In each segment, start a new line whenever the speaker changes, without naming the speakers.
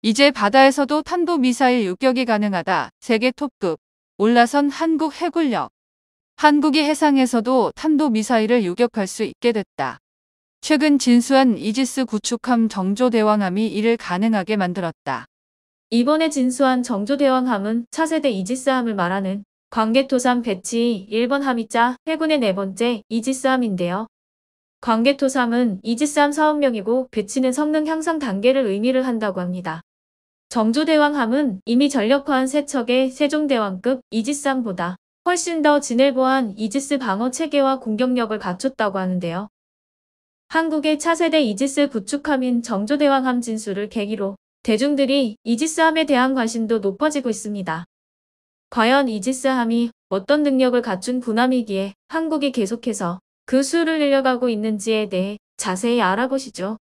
이제 바다에서도 탄도미사일 요격이 가능하다. 세계 톱급. 올라선 한국 해군력. 한국이 해상에서도 탄도미사일을 요격할 수 있게 됐다. 최근 진수한 이지스 구축함 정조대왕함이 이를 가능하게 만들었다.
이번에 진수한 정조대왕함은 차세대 이지스함을 말하는 광개토삼 배치 1번 함이자 해군의 네 번째 이지스함인데요. 광개토3은 이지스함 사업명이고 배치는 성능 향상 단계를 의미를 한다고 합니다. 정조대왕함은 이미 전력화한 세 척의 세종대왕급 이지스함보다 훨씬 더 진일보한 이지스 방어 체계와 공격력을 갖췄다고 하는데요. 한국의 차세대 이지스 구축함인 정조대왕함 진수를 계기로 대중들이 이지스함에 대한 관심도 높아지고 있습니다. 과연 이지스함이 어떤 능력을 갖춘 군함이기에 한국이 계속해서 그 수를 늘려가고 있는지에 대해 자세히 알아보시죠.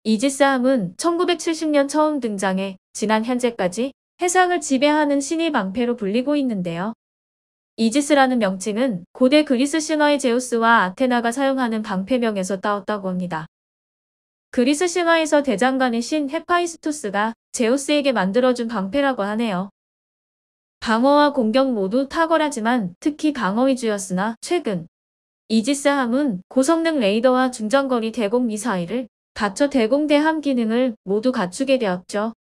이지스함은 1970년 처음 등장해 지난 현재까지 해상을 지배하는 신의 방패로 불리고 있는데요. 이지스라는 명칭은 고대 그리스 신화의 제우스와 아테나가 사용하는 방패명에서 따왔다고 합니다. 그리스 신화에서 대장간의 신 헤파이스토스가 제우스에게 만들어준 방패라고 하네요. 방어와 공격 모두 탁월하지만 특히 방어 위주였으나 최근 이지스함은 고성능 레이더와 중장거리 대공 미사일을 갖춰 대공대함 기능을 모두 갖추게 되었죠.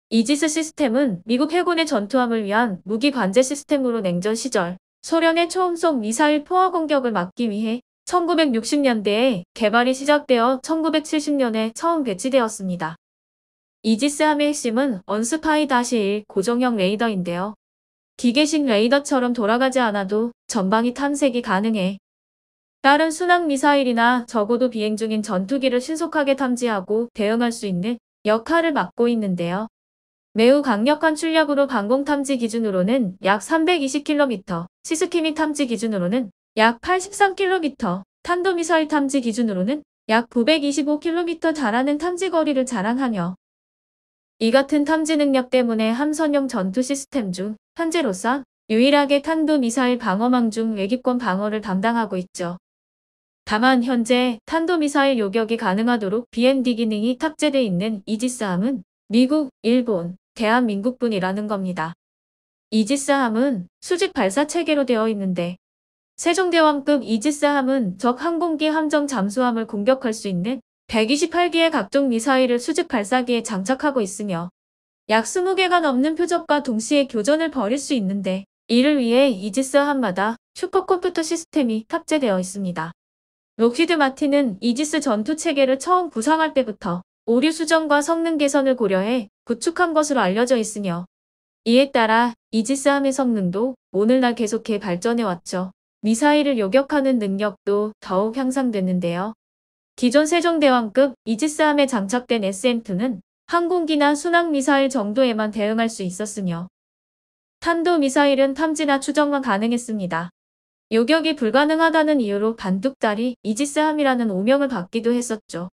이지스 시스템은 미국 해군의 전투함을 위한 무기 관제 시스템으로 냉전 시절 소련의 초음속 미사일 포화 공격을 막기 위해 1960년대에 개발이 시작되어 1970년에 처음 배치되었습니다. 이지스함의 핵심은 언스파이-1 고정형 레이더인데요. 기계식 레이더처럼 돌아가지 않아도 전방위 탐색이 가능해 다른 순항 미사일이나 적어도 비행 중인 전투기를 신속하게 탐지하고 대응할 수 있는 역할을 맡고 있는데요. 매우 강력한 출력으로 방공 탐지 기준으로는 약 320km, 시스키미 탐지 기준으로는 약 83km, 탄도미사일 탐지 기준으로는 약 925km 달하는 탐지 거리를 자랑하며 이 같은 탐지 능력 때문에 함선용 전투 시스템 중 현재로서 유일하게 탄도미사일 방어망 중 외기권 방어를 담당하고 있죠. 다만 현재 탄도미사일 요격이 가능하도록 BMD 기능이 탑재되어 있는 이지스함은 미국, 일본, 대한민국뿐이라는 겁니다. 이지스함은 수직 발사 체계로 되어 있는데 세종대왕급 이지스함은 적 항공기 함정 잠수함을 공격할 수 있는 128기의 각종 미사일을 수직 발사기에 장착하고 있으며 약 20개가 넘는 표적과 동시에 교전을 벌일 수 있는데 이를 위해 이지스함마다 슈퍼컴퓨터 시스템이 탑재되어 있습니다. 록히드 마틴은 이지스 전투 체계를 처음 구상할 때부터 오류 수정과 성능 개선을 고려해 구축한 것으로 알려져 있으며 이에 따라 이지스함의 성능도 오늘날 계속해 발전해왔죠. 미사일을 요격하는 능력도 더욱 향상됐는데요. 기존 세종대왕급 이지스함에 장착된 SM-2는 항공기나 순항미사일 정도에만 대응할 수 있었으며 탄도미사일은 탐지나 추정만 가능했습니다. 요격이 불가능하다는 이유로 반뚝다리 이지스함이라는 오명을 받기도 했었죠.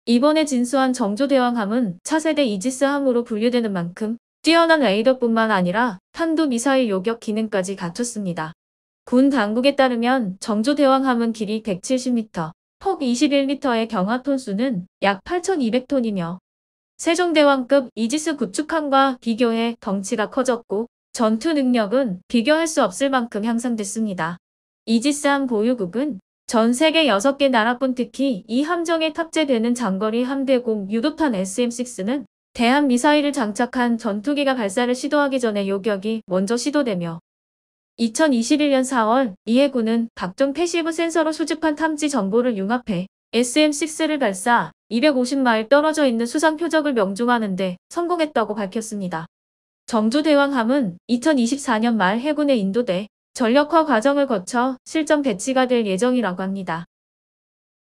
이번에 진수한 정조대왕함은 차세대 이지스함으로 분류되는 만큼 뛰어난 레이더뿐만 아니라 탄도미사일 요격 기능까지 갖췄습니다. 군 당국에 따르면 정조대왕함은 길이 170m, 폭 21m의 경하 톤수는 약 8,200톤이며 세종대왕급 이지스 구축함과 비교해 덩치가 커졌고 전투 능력은 비교할 수 없을 만큼 향상됐습니다. 이지스함 보유국은 전 세계 6개 나라뿐 특히 이 함정에 탑재되는 장거리 함대공 유도탄 SM-6는 대한 미사일을 장착한 전투기가 발사를 시도하기 전에 요격이 먼저 시도되며 2021년 4월 이 해군은 각종 패시브 센서로 수집한 탐지 정보를 융합해 SM-6를 발사 250마일 떨어져 있는 수상 표적을 명중하는 데 성공했다고 밝혔습니다. 정조대왕함은 2024년 말 해군에 인도돼 전력화 과정을 거쳐 실전 배치가 될 예정이라고 합니다.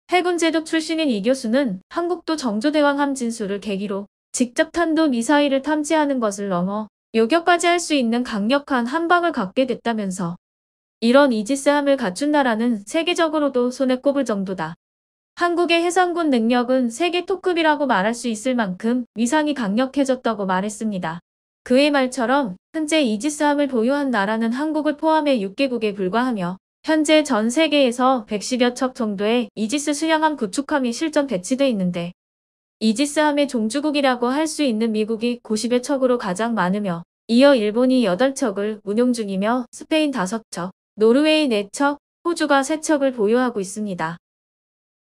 해군 제독 출신인 이 교수는 한국도 정조대왕함 진수를 계기로 직접 탄도 미사일을 탐지하는 것을 넘어 요격까지 할 수 있는 강력한 한방을 갖게 됐다면서 이런 이지스함을 갖춘 나라는 세계적으로도 손에 꼽을 정도다. 한국의 해상군 능력은 세계 톱급이라고 말할 수 있을 만큼 위상이 강력해졌다고 말했습니다. 그의 말처럼 현재 이지스함을 보유한 나라는 한국을 포함해 6개국에 불과하며 현재 전 세계에서 110여 척 정도의 이지스 수량함 구축함이 실전 배치돼 있는데 이지스함의 종주국이라고 할 수 있는 미국이 90여 척으로 가장 많으며 이어 일본이 8척을 운용 중이며 스페인 5척, 노르웨이 4척, 호주가 3척을 보유하고 있습니다.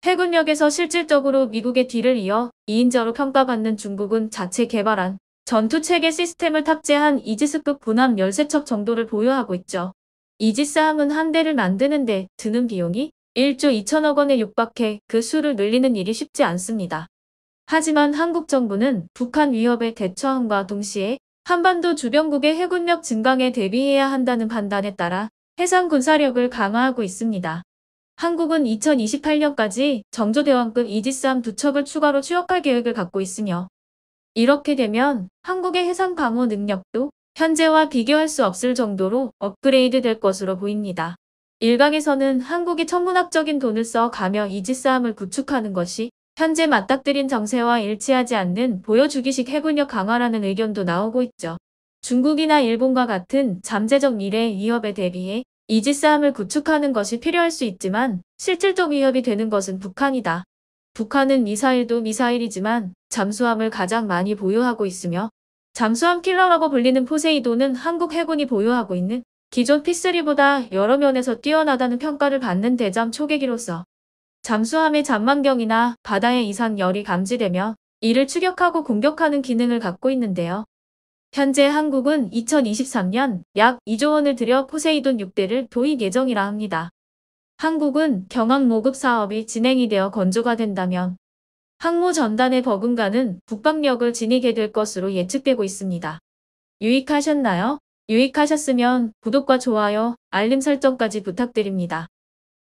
해군력에서 실질적으로 미국의 뒤를 이어 2인자로 평가받는 중국은 자체 개발한 전투체계 시스템을 탑재한 이지스급 군함 13척 정도를 보유하고 있죠. 이지스함은 한 대를 만드는데 드는 비용이 1조 2천억 원에 육박해 그 수를 늘리는 일이 쉽지 않습니다. 하지만 한국 정부는 북한 위협에 대처함과 동시에 한반도 주변국의 해군력 증강에 대비해야 한다는 판단에 따라 해상 군사력을 강화하고 있습니다. 한국은 2028년까지 정조대왕급 이지스함 2척을 추가로 취역할 계획을 갖고 있으며 이렇게 되면 한국의 해상 방어 능력도 현재와 비교할 수 없을 정도로 업그레이드 될 것으로 보입니다. 일각에서는 한국이 천문학적인 돈을 써 가며 이지스함을 구축하는 것이 현재 맞닥뜨린 정세와 일치하지 않는 보여주기식 해군력 강화라는 의견도 나오고 있죠. 중국이나 일본과 같은 잠재적 미래 위협에 대비해 이지스함을 구축하는 것이 필요할 수 있지만 실질적 위협이 되는 것은 북한이다. 북한은 미사일도 미사일이지만 잠수함을 가장 많이 보유하고 있으며 잠수함 킬러라고 불리는 포세이돈은 한국 해군이 보유하고 있는 기존 P3보다 여러 면에서 뛰어나다는 평가를 받는 대잠 초계기로서 잠수함의 잠망경이나 바다의 이상 열이 감지되며 이를 추격하고 공격하는 기능을 갖고 있는데요. 현재 한국은 2023년 약 2조 원을 들여 포세이돈 6대를 도입 예정이라 합니다. 한국은 경항 모급 사업이 진행이 되어 건조가 된다면 항모 전단의 버금가는 북방력을 지니게 될 것으로 예측되고 있습니다. 유익하셨나요? 유익하셨으면 구독과 좋아요, 알림 설정까지 부탁드립니다.